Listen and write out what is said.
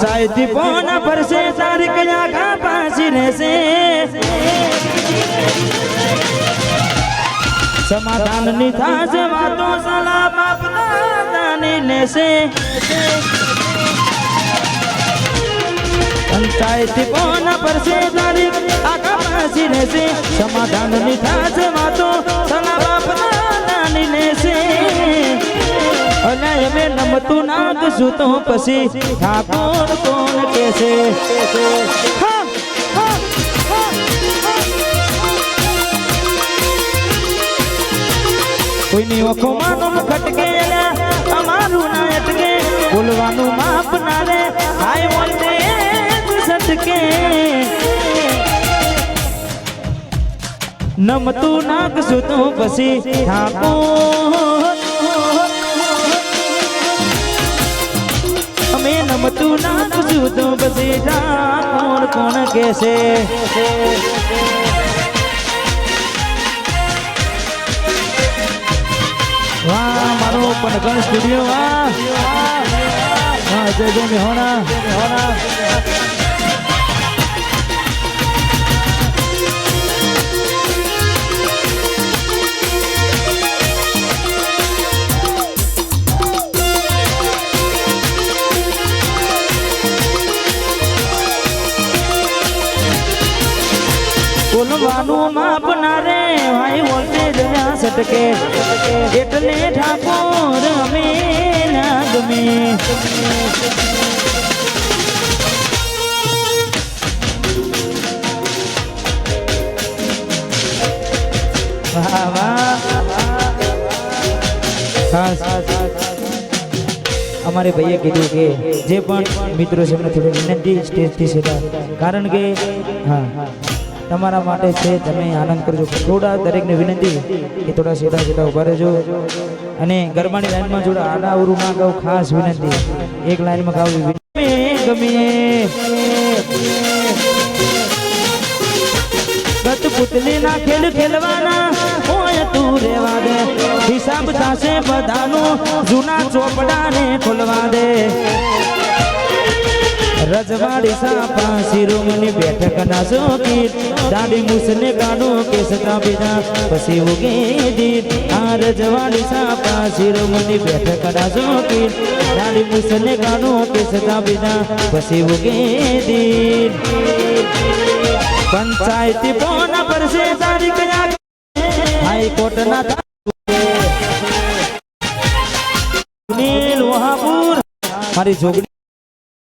पंचायती पोना पर से तारीख आगा पासी से समाधान निथा से वातों सलाह बापना दानी से पंचायती पोना पर से तारीख आगा पासी से समाधान निथा से वातों सलाह बापना दानी से अलाय में नमतु नाग सुतो पसी ठाकुर कौन कैसे कोई नहीं वो मानो खटके अमारू ना अटके बोलवानु माप ना रे हाय बोलते सटके नमतु नाग सुतो पसी ठाकुर नमतु नाग सुतो बसे ठाकुर कौन कैसे वाह मारो पनगण स्टूडियो वाह जय जय में होना बोलवानु माप ना रे भाई बोलते जया सटके एटले ठाकुर में नाग में वाह वाह અમારે ભાઈએ કીધું કે જે પણ મિત્રો છે એમને થોડી વિનંતી સ્ટેજથી સીધા કારણ કે હા તમારા માટે છે તમે આનંદ કરજો થોડા દરેકને વિનંતી કે થોડા સીધા સીધા ઉભા રહેજો અને ગરબાની લાઈનમાં જોડે આડાવરું ના ગાવ ખાસ વિનંતી એક લાઈનમાં ગાવું ગમે ગત પુતલી ના ખેલ ખેલવાના હોય તું રેવા દે હિસાબ થશે બધાનું જૂના ચોપડાને ખોલવા દે रजवाड़ी सापा शिरोमणि बैठक ना सोकी दाढ़ी मुसने कानो के सता बिना पसी उगे दीद आ रजवाड़ी सापा शिरोमणि बैठक ना सोकी दाढ़ी मुसने कानो के सता बिना पसी उगे दीद पंचायती पोना पर से तारीख हाई कोर्ट ना नील वहापुर हमारी जोगनी